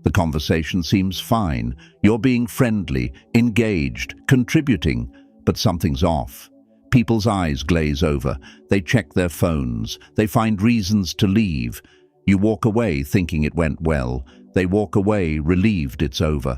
The conversation seems fine. You're being friendly, engaged, contributing, but something's off. People's eyes glaze over. They check their phones. They find reasons to leave. You walk away thinking it went well. They walk away relieved it's over.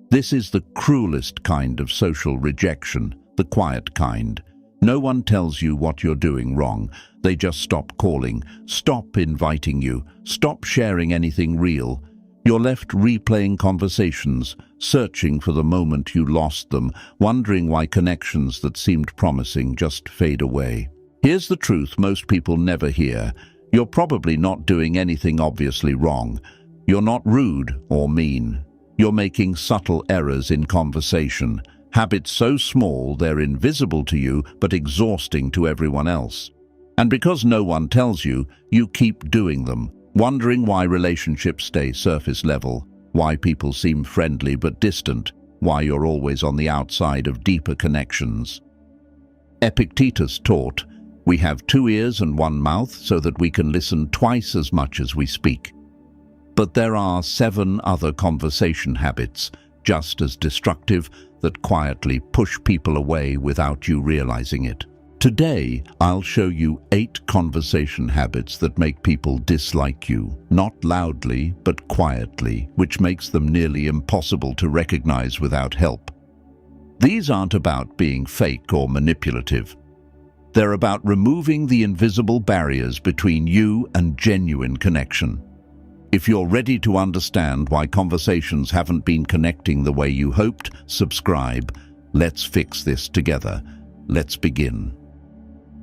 This is the cruelest kind of social rejection, the quiet kind. No one tells you what you're doing wrong. They just stop calling, stop inviting you, stop sharing anything real. You're left replaying conversations, searching for the moment you lost them, wondering why connections that seemed promising just fade away. Here's the truth most people never hear. You're probably not doing anything obviously wrong. You're not rude or mean. You're making subtle errors in conversation, habits so small they're invisible to you but exhausting to everyone else. And because no one tells you, you keep doing them, wondering why relationships stay surface level, why people seem friendly but distant, why you're always on the outside of deeper connections. Epictetus taught, "We have 2 ears and 1 mouth so that we can listen twice as much as we speak." But there are 7 other conversation habits, just as destructive, that quietly push people away without you realizing it. Today, I'll show you 8 conversation habits that make people dislike you, not loudly, but quietly, which makes them nearly impossible to recognize without help. These aren't about being fake or manipulative. They're about removing the invisible barriers between you and genuine connection. If you're ready to understand why conversations haven't been connecting the way you hoped, subscribe. Let's fix this together. Let's begin.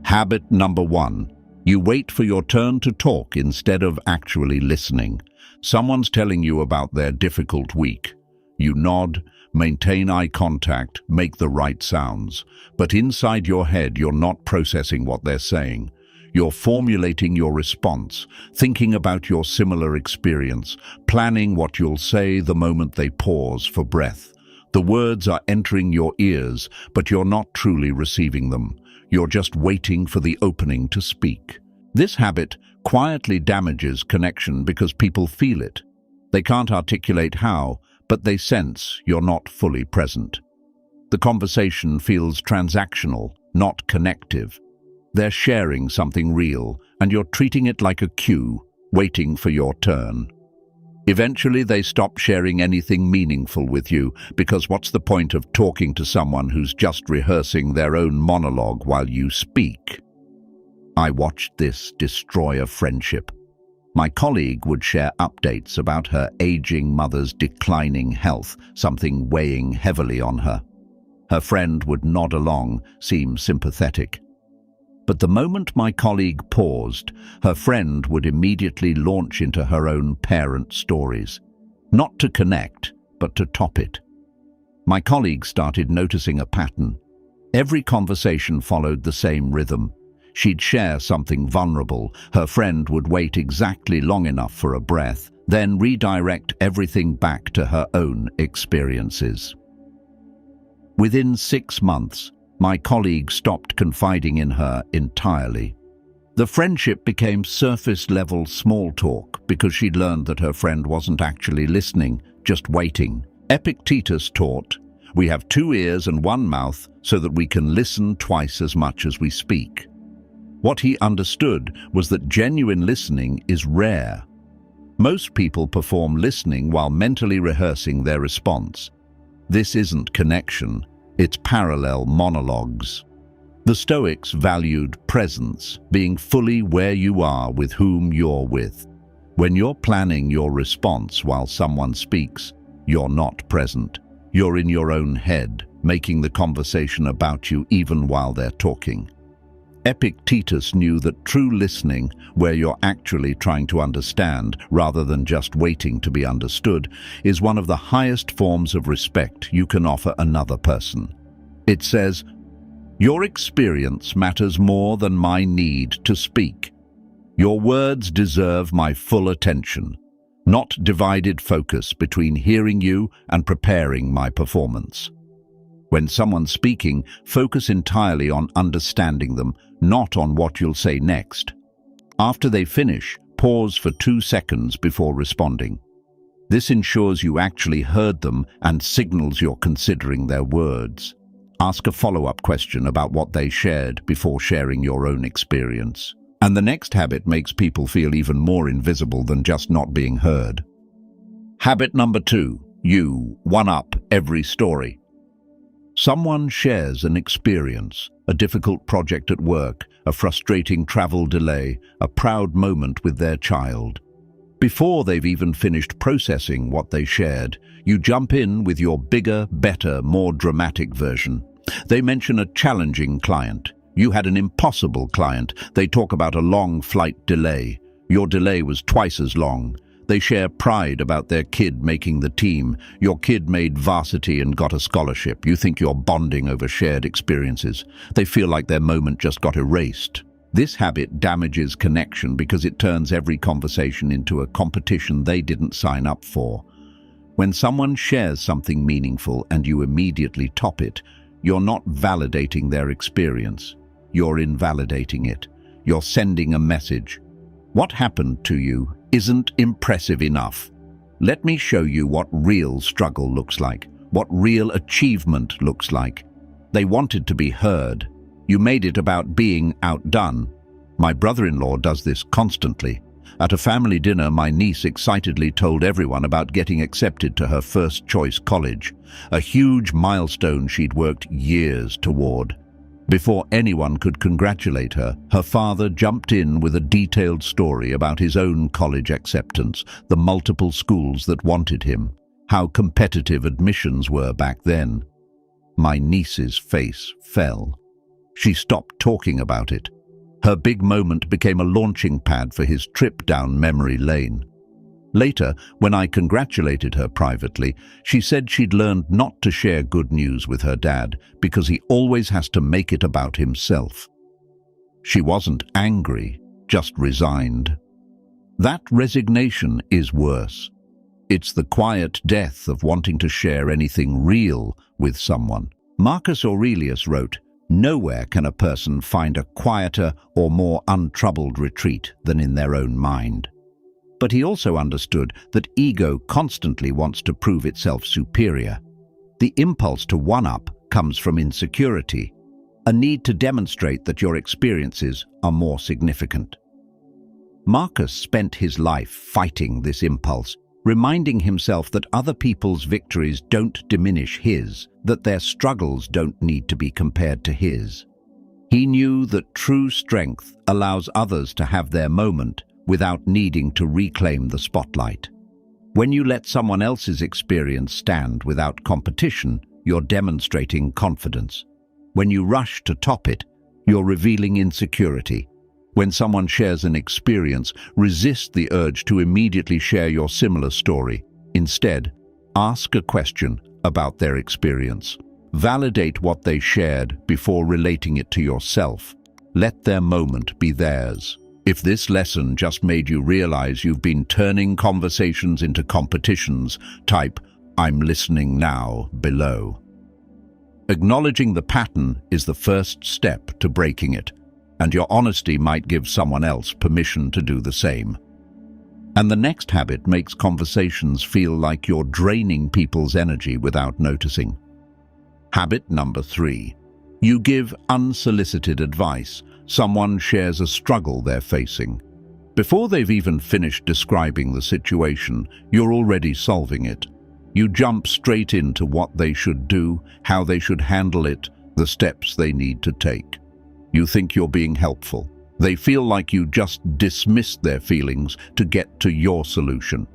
Habit number 1. You wait for your turn to talk instead of actually listening. Someone's telling you about their difficult week. You nod, maintain eye contact, make the right sounds. But inside your head, you're not processing what they're saying. You're formulating your response, thinking about your similar experience, planning what you'll say the moment they pause for breath. The words are entering your ears, but you're not truly receiving them. You're just waiting for the opening to speak. This habit quietly damages connection because people feel it. They can't articulate how, but they sense you're not fully present. The conversation feels transactional, not connective. They're sharing something real, and you're treating it like a cue, waiting for your turn. Eventually, they stop sharing anything meaningful with you, because what's the point of talking to someone who's just rehearsing their own monologue while you speak? I watched this destroy a friendship. My colleague would share updates about her aging mother's declining health, something weighing heavily on her. Her friend would nod along, seem sympathetic. But the moment my colleague paused, her friend would immediately launch into her own parent stories. Not to connect, but to top it. My colleague started noticing a pattern. Every conversation followed the same rhythm. She'd share something vulnerable. Her friend would wait exactly long enough for a breath, then redirect everything back to her own experiences. Within 6 months, my colleague stopped confiding in her entirely. The friendship became surface-level small talk because she'd learned that her friend wasn't actually listening, just waiting. Epictetus taught, "We have 2 ears and 1 mouth so that we can listen twice as much as we speak." What he understood was that genuine listening is rare. Most people perform listening while mentally rehearsing their response. This isn't connection. It's parallel monologues. The Stoics valued presence, being fully where you are with whom you're with. When you're planning your response while someone speaks, you're not present. You're in your own head, making the conversation about you even while they're talking. Epictetus knew that true listening, where you're actually trying to understand rather than just waiting to be understood, is one of the highest forms of respect you can offer another person. It says, "Your experience matters more than my need to speak. Your words deserve my full attention, not divided focus between hearing you and preparing my performance." When someone's speaking, focus entirely on understanding them, not on what you'll say next. After they finish, pause for 2 seconds before responding. This ensures you actually heard them and signals you're considering their words. Ask a follow-up question about what they shared before sharing your own experience. And the next habit makes people feel even more invisible than just not being heard. Habit number 2. You one-up every story. Someone shares an experience, a difficult project at work, a frustrating travel delay, a proud moment with their child. Before they've even finished processing what they shared, you jump in with your bigger, better, more dramatic version. They mention a challenging client. You had an impossible client. They talk about a long flight delay. Your delay was twice as long. They share pride about their kid making the team. Your kid made varsity and got a scholarship. You think you're bonding over shared experiences. They feel like their moment just got erased. This habit damages connection because it turns every conversation into a competition they didn't sign up for. When someone shares something meaningful and you immediately top it, you're not validating their experience. You're invalidating it. You're sending a message. What happened to you isn't impressive enough. Let me show you what real struggle looks like, what real achievement looks like. They wanted to be heard. You made it about being outdone. My brother-in-law does this constantly. At a family dinner, my niece excitedly told everyone about getting accepted to her first-choice college, a huge milestone she'd worked years toward. Before anyone could congratulate her, her father jumped in with a detailed story about his own college acceptance, the multiple schools that wanted him, how competitive admissions were back then. My niece's face fell. She stopped talking about it. Her big moment became a launching pad for his trip down memory lane. Later, when I congratulated her privately, she said she'd learned not to share good news with her dad because he always has to make it about himself. She wasn't angry, just resigned. That resignation is worse. It's the quiet death of wanting to share anything real with someone. Marcus Aurelius wrote, "Nowhere can a person find a quieter or more untroubled retreat than in their own mind." But he also understood that ego constantly wants to prove itself superior. The impulse to one-up comes from insecurity, a need to demonstrate that your experiences are more significant. Marcus spent his life fighting this impulse, reminding himself that other people's victories don't diminish his, that their struggles don't need to be compared to his. He knew that true strength allows others to have their moment without needing to reclaim the spotlight. When you let someone else's experience stand without competition, you're demonstrating confidence. When you rush to top it, you're revealing insecurity. When someone shares an experience, resist the urge to immediately share your similar story. Instead, ask a question about their experience. Validate what they shared before relating it to yourself. Let their moment be theirs. If this lesson just made you realize you've been turning conversations into competitions, type "I'm listening now" below. Acknowledging the pattern is the first step to breaking it, and your honesty might give someone else permission to do the same. And the next habit makes conversations feel like you're draining people's energy without noticing. Habit number 3. You give unsolicited advice. Someone shares a struggle they're facing. Before they've even finished describing the situation, you're already solving it. You jump straight into what they should do, how they should handle it, the steps they need to take. You think you're being helpful. They feel like you just dismissed their feelings to get to your solution.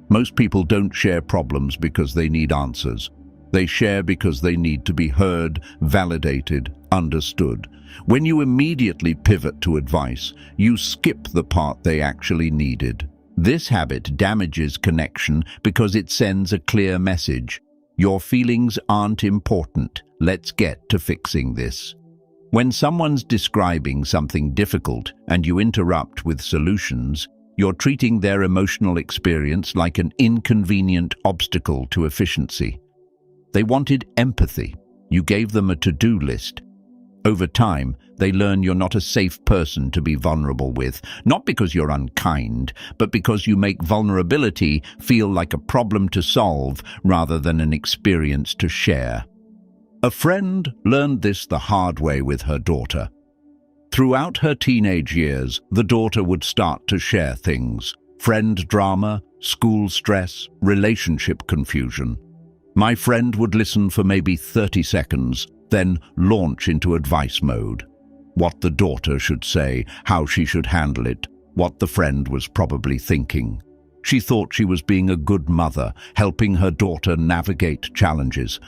Most people don't share problems because they need answers. They share because they need to be heard, validated, understood. When you immediately pivot to advice, you skip the part they actually needed. This habit damages connection because it sends a clear message. Your feelings aren't important. Let's get to fixing this. When someone's describing something difficult and you interrupt with solutions, you're treating their emotional experience like an inconvenient obstacle to efficiency. They wanted empathy. You gave them a to-do list. Over time, they learn you're not a safe person to be vulnerable with, not because you're unkind, but because you make vulnerability feel like a problem to solve rather than an experience to share. A friend learned this the hard way with her daughter. Throughout her teenage years, the daughter would start to share things: friend drama, school stress, relationship confusion. My friend would listen for maybe 30 seconds, then launch into advice mode. What the daughter should say, how she should handle it, what the friend was probably thinking. She thought she was being a good mother, helping her daughter navigate challenges.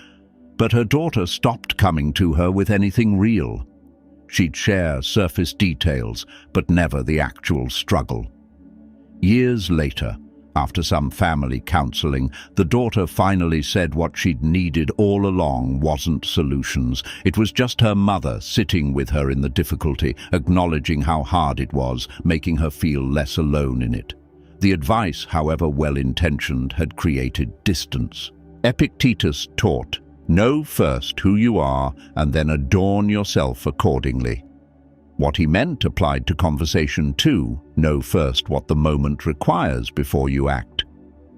But her daughter stopped coming to her with anything real. She'd share surface details, but never the actual struggle. Years later, after some family counseling, the daughter finally said what she'd needed all along wasn't solutions. It was just her mother sitting with her in the difficulty, acknowledging how hard it was, making her feel less alone in it. The advice, however well-intentioned, had created distance. Epictetus taught, "Know first who you are and then adorn yourself accordingly." What he meant applied to conversation too. Know first what the moment requires before you act.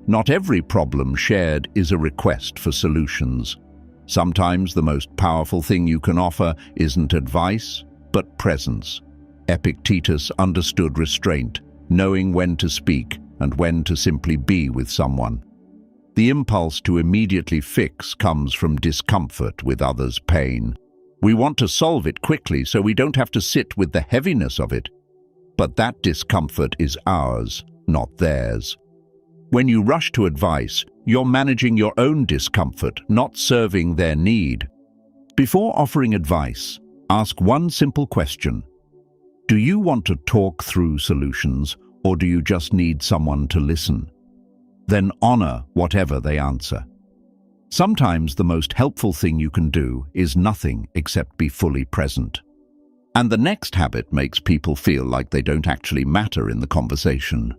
Not every problem shared is a request for solutions. Sometimes the most powerful thing you can offer isn't advice, but presence. Epictetus understood restraint, knowing when to speak and when to simply be with someone. The impulse to immediately fix comes from discomfort with others' pain. We want to solve it quickly so we don't have to sit with the heaviness of it. But that discomfort is ours, not theirs. When you rush to advice, you're managing your own discomfort, not serving their need. Before offering advice, ask one simple question. Do you want to talk through solutions, or do you just need someone to listen? Then honor whatever they answer. Sometimes the most helpful thing you can do is nothing except be fully present. And the next habit makes people feel like they don't actually matter in the conversation.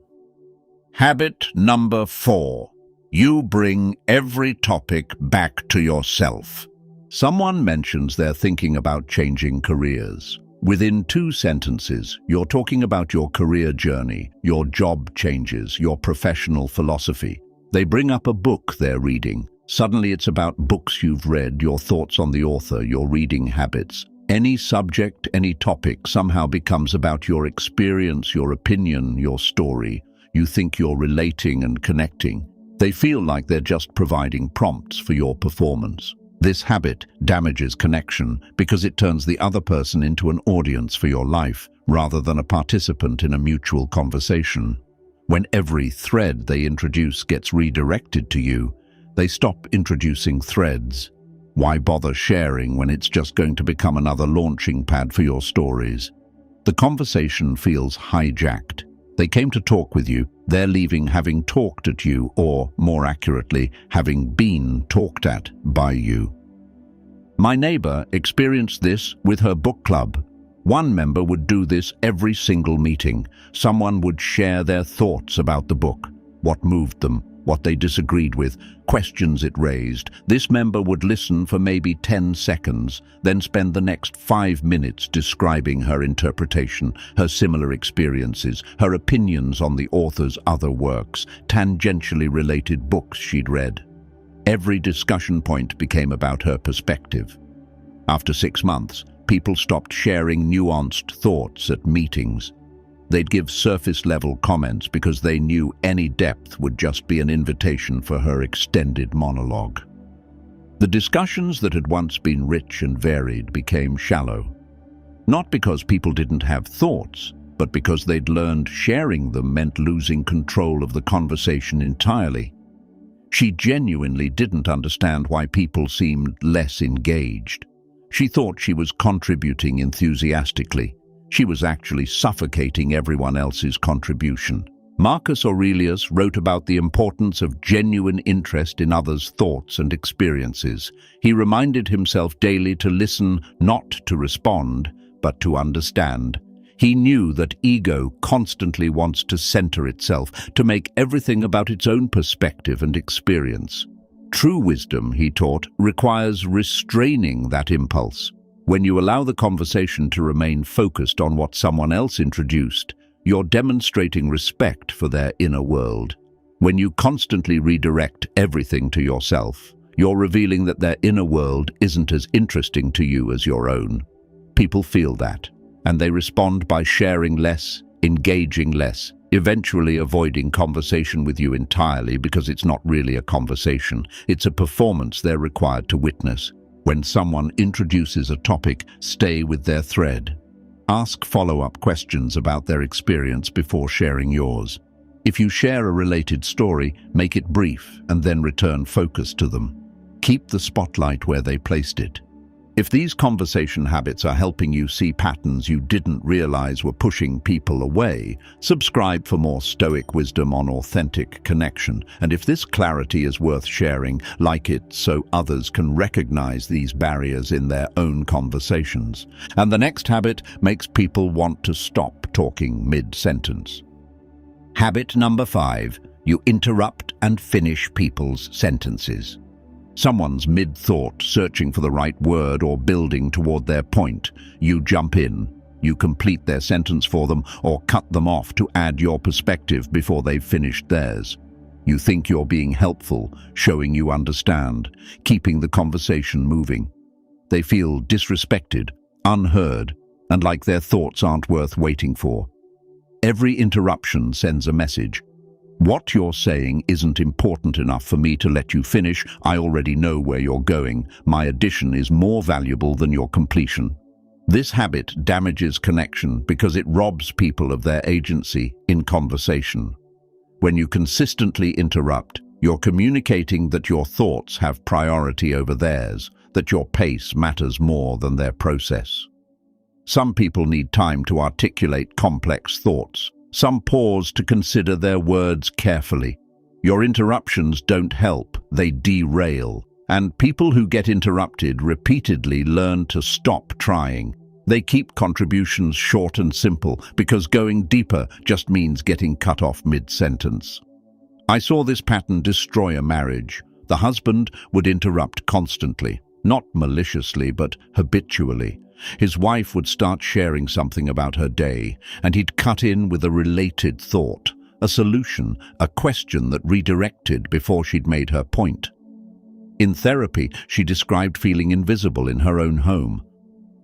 Habit number 4. You bring every topic back to yourself. Someone mentions they're thinking about changing careers. Within 2 sentences, you're talking about your career journey, your job changes, your professional philosophy. They bring up a book they're reading. Suddenly it's about books you've read, your thoughts on the author, your reading habits. Any subject, any topic somehow becomes about your experience, your opinion, your story. You think you're relating and connecting. They feel like they're just providing prompts for your performance. This habit damages connection because it turns the other person into an audience for your life rather than a participant in a mutual conversation. When every thread they introduce gets redirected to you, they stop introducing threads. Why bother sharing when it's just going to become another launching pad for your stories? The conversation feels hijacked. They came to talk with you, they're leaving having talked at you, or, more accurately, having been talked at by you. My neighbor experienced this with her book club. One member would do this every single meeting. Someone would share their thoughts about the book, what moved them, what they disagreed with, questions it raised. This member would listen for maybe 10 seconds, then spend the next 5 minutes describing her interpretation, her similar experiences, her opinions on the author's other works, tangentially related books she'd read. Every discussion point became about her perspective. After 6 months, people stopped sharing nuanced thoughts at meetings. They'd give surface-level comments because they knew any depth would just be an invitation for her extended monologue. The discussions that had once been rich and varied became shallow. Not because people didn't have thoughts, but because they'd learned sharing them meant losing control of the conversation entirely. She genuinely didn't understand why people seemed less engaged. She thought she was contributing enthusiastically. She was actually suffocating everyone else's contribution. Marcus Aurelius wrote about the importance of genuine interest in others' thoughts and experiences. He reminded himself daily to listen, not to respond, but to understand. He knew that ego constantly wants to center itself, to make everything about its own perspective and experience. True wisdom, he taught, requires restraining that impulse. When you allow the conversation to remain focused on what someone else introduced, you're demonstrating respect for their inner world. When you constantly redirect everything to yourself, you're revealing that their inner world isn't as interesting to you as your own. People feel that, and they respond by sharing less, engaging less, eventually avoiding conversation with you entirely because it's not really a conversation. It's a performance they're required to witness. When someone introduces a topic, stay with their thread. Ask follow-up questions about their experience before sharing yours. If you share a related story, make it brief and then return focus to them. Keep the spotlight where they placed it. If these conversation habits are helping you see patterns you didn't realize were pushing people away, subscribe for more Stoic wisdom on authentic connection. And if this clarity is worth sharing, like it so others can recognize these barriers in their own conversations. And the next habit makes people want to stop talking mid-sentence. Habit number 5, you interrupt and finish people's sentences. Someone's mid-thought, searching for the right word or building toward their point. You jump in, you complete their sentence for them or cut them off to add your perspective before they've finished theirs. You think you're being helpful, showing you understand, keeping the conversation moving. They feel disrespected, unheard, and like their thoughts aren't worth waiting for. Every interruption sends a message. What you're saying isn't important enough for me to let you finish. I already know where you're going. My addition is more valuable than your completion. This habit damages connection because it robs people of their agency in conversation. When you consistently interrupt, you're communicating that your thoughts have priority over theirs, that your pace matters more than their process. Some people need time to articulate complex thoughts. Some pause to consider their words carefully. Your interruptions don't help, they derail. And people who get interrupted repeatedly learn to stop trying. They keep contributions short and simple because going deeper just means getting cut off mid-sentence. I saw this pattern destroy a marriage. The husband would interrupt constantly, not maliciously but habitually. His wife would start sharing something about her day, and he'd cut in with a related thought, a solution, a question that redirected before she'd made her point. In therapy, she described feeling invisible in her own home.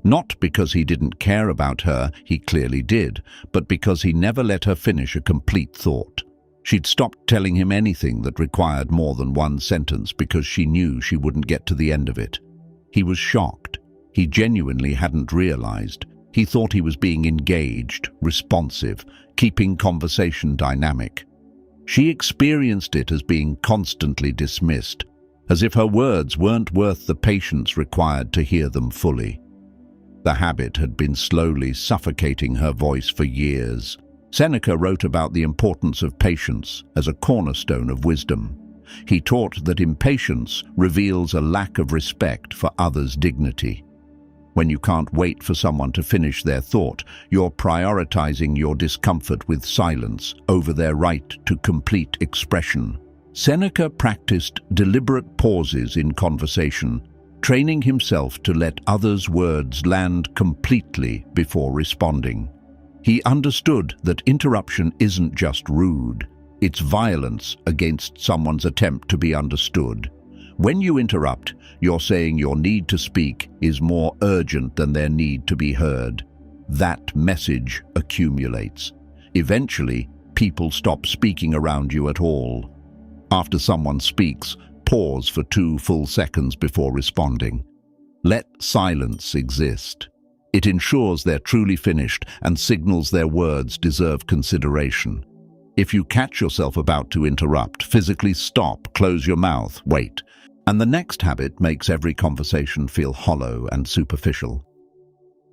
Not because he didn't care about her, he clearly did, but because he never let her finish a complete thought. She'd stopped telling him anything that required more than one sentence because she knew she wouldn't get to the end of it. He was shocked. He genuinely hadn't realized. He thought he was being engaged, responsive, keeping conversation dynamic. She experienced it as being constantly dismissed, as if her words weren't worth the patience required to hear them fully. The habit had been slowly suffocating her voice for years. Seneca wrote about the importance of patience as a cornerstone of wisdom. He taught that impatience reveals a lack of respect for others' dignity. When you can't wait for someone to finish their thought, you're prioritizing your discomfort with silence over their right to complete expression. Seneca practiced deliberate pauses in conversation, training himself to let others' words land completely before responding. He understood that interruption isn't just rude, it's violence against someone's attempt to be understood. When you interrupt, you're saying your need to speak is more urgent than their need to be heard. That message accumulates. Eventually, people stop speaking around you at all. After someone speaks, pause for 2 full seconds before responding. Let silence exist. It ensures they're truly finished and signals their words deserve consideration. If you catch yourself about to interrupt, physically stop, close your mouth, wait. And the next habit makes every conversation feel hollow and superficial.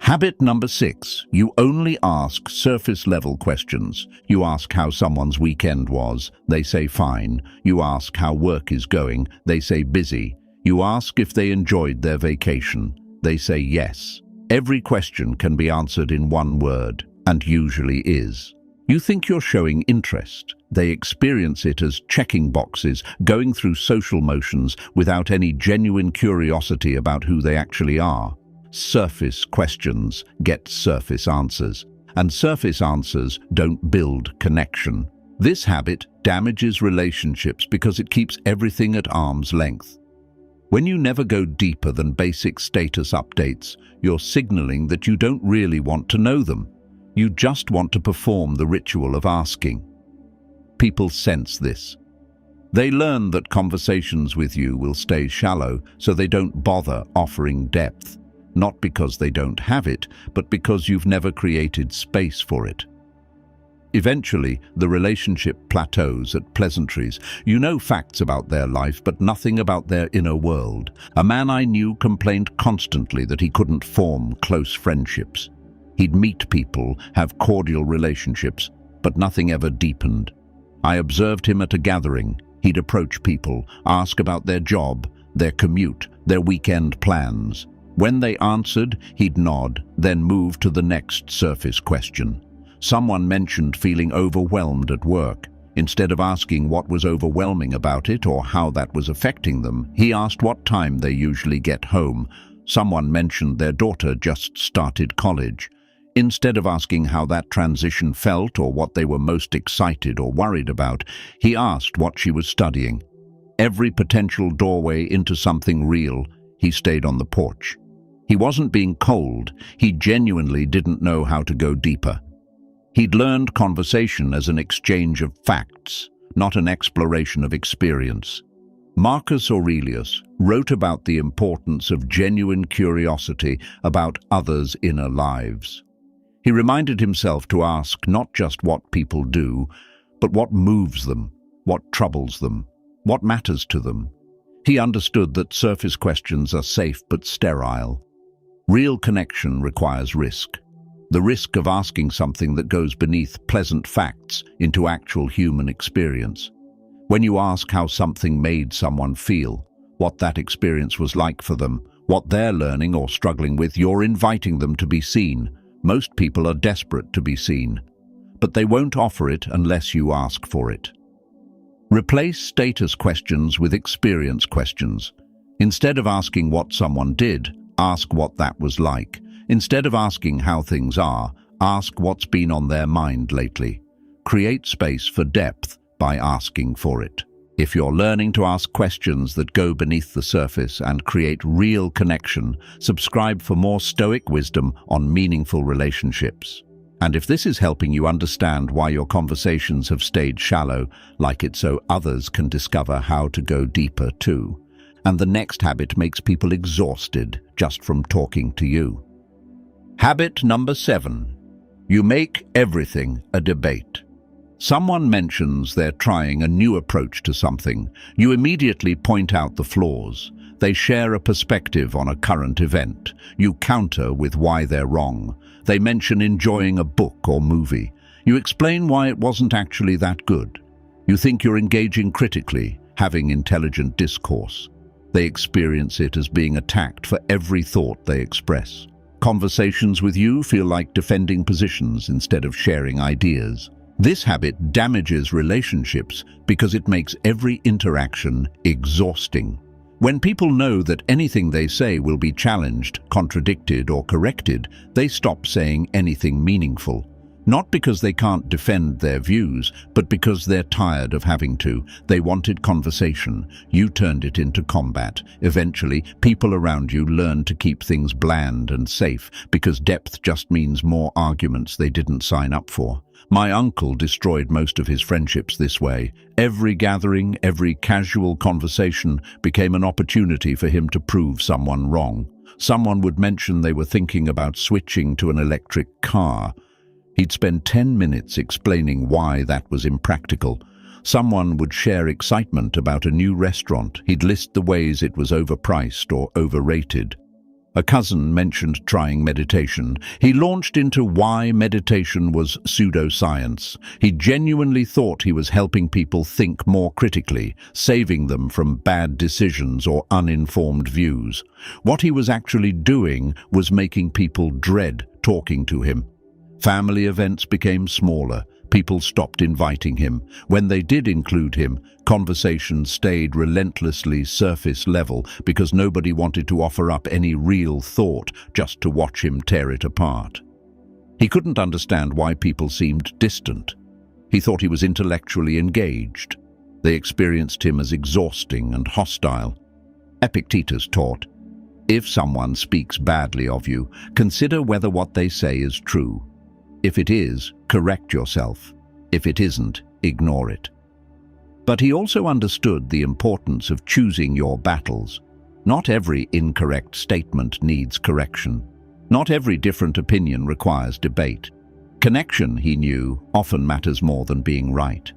Habit number 6, you only ask surface-level questions. You ask how someone's weekend was, they say fine. You ask how work is going, they say busy. You ask if they enjoyed their vacation, they say yes. Every question can be answered in one word, and usually is. You think you're showing interest. They experience it as checking boxes, going through social motions without any genuine curiosity about who they actually are. Surface questions get surface answers, and surface answers don't build connection. This habit damages relationships because it keeps everything at arm's length. When you never go deeper than basic status updates, you're signaling that you don't really want to know them. You just want to perform the ritual of asking. People sense this. They learn that conversations with you will stay shallow, so they don't bother offering depth. Not because they don't have it, but because you've never created space for it. Eventually, the relationship plateaus at pleasantries. You know facts about their life, but nothing about their inner world. A man I knew complained constantly that he couldn't form close friendships. He'd meet people, have cordial relationships, but nothing ever deepened. I observed him at a gathering. He'd approach people, ask about their job, their commute, their weekend plans. When they answered, he'd nod, then move to the next surface question. Someone mentioned feeling overwhelmed at work. Instead of asking what was overwhelming about it or how that was affecting them, he asked what time they usually get home. Someone mentioned their daughter just started college. Instead of asking how that transition felt or what they were most excited or worried about, he asked what she was studying. Every potential doorway into something real, he stayed on the porch. He wasn't being cold, he genuinely didn't know how to go deeper. He'd learned conversation as an exchange of facts, not an exploration of experience. Marcus Aurelius wrote about the importance of genuine curiosity about others' inner lives. He reminded himself to ask not just what people do, but what moves them, what troubles them, what matters to them. He understood that surface questions are safe but sterile. Real connection requires risk. The risk of asking something that goes beneath pleasant facts into actual human experience. When you ask how something made someone feel, what that experience was like for them, what they're learning or struggling with, you're inviting them to be seen. Most people are desperate to be seen, but they won't offer it unless you ask for it. Replace status questions with experience questions. Instead of asking what someone did, ask what that was like. Instead of asking how things are, ask what's been on their mind lately. Create space for depth by asking for it. If you're learning to ask questions that go beneath the surface and create real connection, subscribe for more Stoic wisdom on meaningful relationships. And if this is helping you understand why your conversations have stayed shallow, like it so others can discover how to go deeper too. And the next habit makes people exhausted just from talking to you. Habit number 7. You make everything a debate. Someone mentions they're trying a new approach to something. You immediately point out the flaws. They share a perspective on a current event. You counter with why they're wrong. They mention enjoying a book or movie. You explain why it wasn't actually that good. You think you're engaging critically, having intelligent discourse. They experience it as being attacked for every thought they express. Conversations with you feel like defending positions instead of sharing ideas. This habit damages relationships because it makes every interaction exhausting. When people know that anything they say will be challenged, contradicted, or corrected, they stop saying anything meaningful. Not because they can't defend their views, but because they're tired of having to. They wanted conversation. You turned it into combat. Eventually, people around you learn to keep things bland and safe because depth just means more arguments they didn't sign up for. My uncle destroyed most of his friendships this way. Every gathering, every casual conversation became an opportunity for him to prove someone wrong. Someone would mention they were thinking about switching to an electric car. He'd spend 10 minutes explaining why that was impractical. Someone would share excitement about a new restaurant. He'd list the ways it was overpriced or overrated. A cousin mentioned trying meditation. He launched into why meditation was pseudoscience. He genuinely thought he was helping people think more critically, saving them from bad decisions or uninformed views. What he was actually doing was making people dread talking to him. Family events became smaller. People stopped inviting him. When they did include him, conversations stayed relentlessly surface level because nobody wanted to offer up any real thought just to watch him tear it apart. He couldn't understand why people seemed distant. He thought he was intellectually engaged. They experienced him as exhausting and hostile. Epictetus taught, "If someone speaks badly of you, consider whether what they say is true. If it is, correct yourself. If it isn't, ignore it." But he also understood the importance of choosing your battles. Not every incorrect statement needs correction. Not every different opinion requires debate. Connection, he knew, often matters more than being right.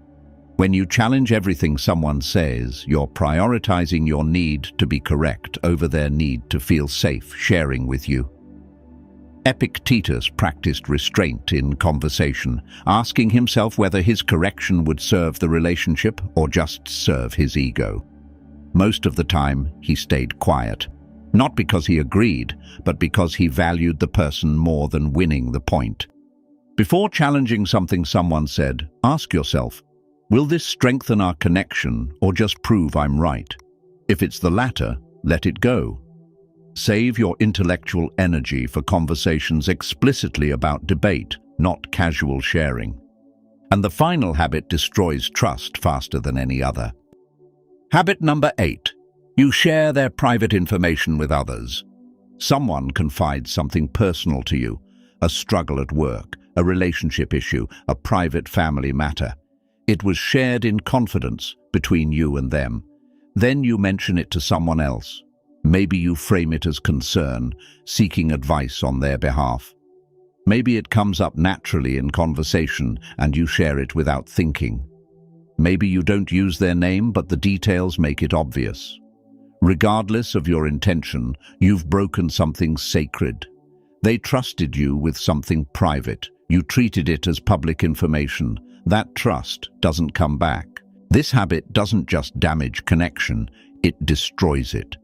When you challenge everything someone says, you're prioritizing your need to be correct over their need to feel safe sharing with you. Epictetus practiced restraint in conversation, asking himself whether his correction would serve the relationship or just serve his ego. Most of the time, he stayed quiet, not because he agreed, but because he valued the person more than winning the point. Before challenging something someone said, ask yourself, will this strengthen our connection or just prove I'm right? If it's the latter, let it go. Save your intellectual energy for conversations explicitly about debate, not casual sharing. And the final habit destroys trust faster than any other. Habit number 8. You share their private information with others. Someone confides something personal to you, a struggle at work, a relationship issue, a private family matter. It was shared in confidence between you and them. Then you mention it to someone else. Maybe you frame it as concern, seeking advice on their behalf. Maybe it comes up naturally in conversation and you share it without thinking. Maybe you don't use their name, but the details make it obvious. Regardless of your intention, you've broken something sacred. They trusted you with something private. You treated it as public information. That trust doesn't come back. This habit doesn't just damage connection, it destroys it.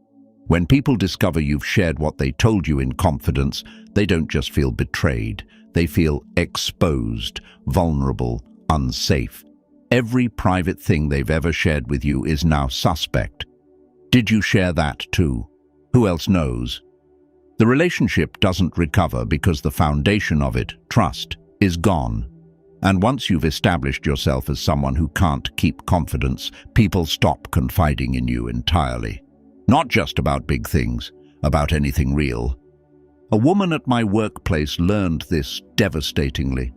When people discover you've shared what they told you in confidence, they don't just feel betrayed. They feel exposed, vulnerable, unsafe. Every private thing they've ever shared with you is now suspect. Did you share that too? Who else knows? The relationship doesn't recover because the foundation of it, trust, is gone. And once you've established yourself as someone who can't keep confidence, people stop confiding in you entirely. Not just about big things, about anything real. A woman at my workplace learned this devastatingly.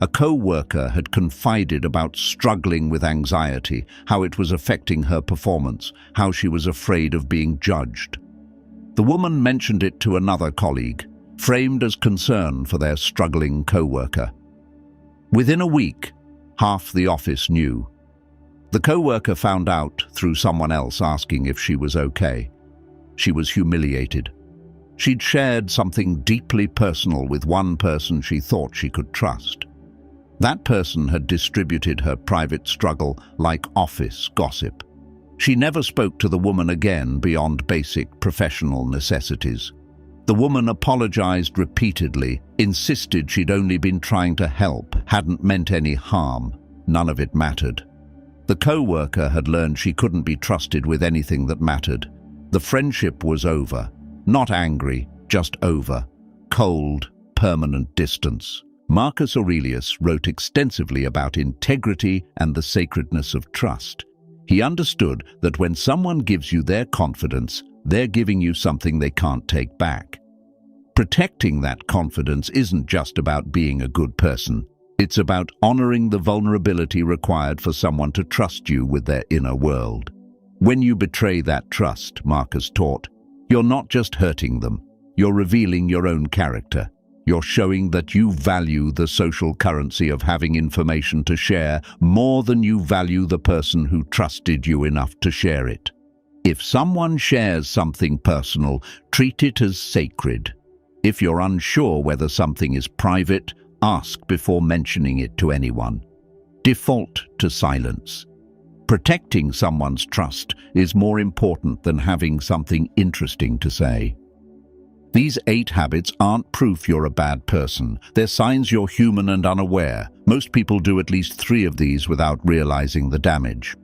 A co-worker had confided about struggling with anxiety, how it was affecting her performance, how she was afraid of being judged. The woman mentioned it to another colleague, framed as concern for their struggling co-worker. Within a week, half the office knew. The co-worker found out through someone else asking if she was okay. She was humiliated. She'd shared something deeply personal with one person she thought she could trust. That person had distributed her private struggle like office gossip. She never spoke to the woman again beyond basic professional necessities. The woman apologized repeatedly, insisted she'd only been trying to help, hadn't meant any harm. None of it mattered. The co-worker had learned she couldn't be trusted with anything that mattered. The friendship was over. Not angry, just over. Cold, permanent distance. Marcus Aurelius wrote extensively about integrity and the sacredness of trust. He understood that when someone gives you their confidence, they're giving you something they can't take back. Protecting that confidence isn't just about being a good person. It's about honoring the vulnerability required for someone to trust you with their inner world. When you betray that trust, Marcus taught, you're not just hurting them, you're revealing your own character. You're showing that you value the social currency of having information to share more than you value the person who trusted you enough to share it. If someone shares something personal, treat it as sacred. If you're unsure whether something is private, ask before mentioning it to anyone. Default to silence. Protecting someone's trust is more important than having something interesting to say. These 8 habits aren't proof you're a bad person. They're signs you're human and unaware. Most people do at least 3 of these without realizing the damage.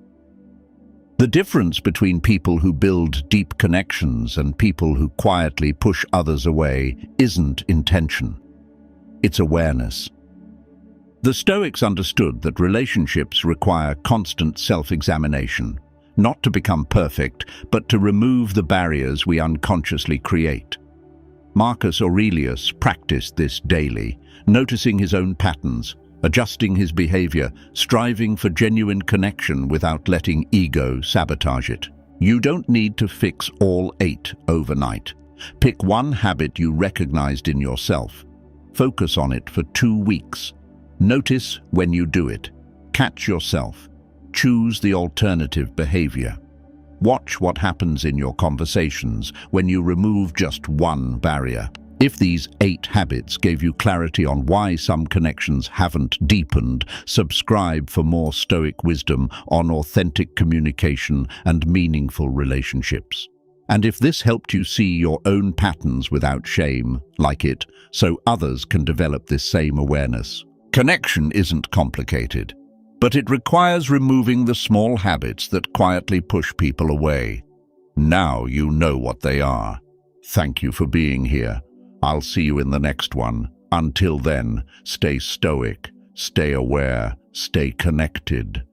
The difference between people who build deep connections and people who quietly push others away isn't intention. It's awareness. The Stoics understood that relationships require constant self-examination, not to become perfect, but to remove the barriers we unconsciously create. Marcus Aurelius practiced this daily, noticing his own patterns, adjusting his behavior, striving for genuine connection without letting ego sabotage it. You don't need to fix all 8 overnight. Pick one habit you recognized in yourself. Focus on it for 2 weeks. Notice when you do it. Catch yourself. Choose the alternative behavior. Watch what happens in your conversations when you remove just one barrier. If these 8 habits gave you clarity on why some connections haven't deepened, subscribe for more Stoic wisdom on authentic communication and meaningful relationships. And if this helped you see your own patterns without shame, like it, so others can develop this same awareness. Connection isn't complicated, but it requires removing the small habits that quietly push people away. Now you know what they are. Thank you for being here. I'll see you in the next one. Until then, stay stoic, stay aware, stay connected.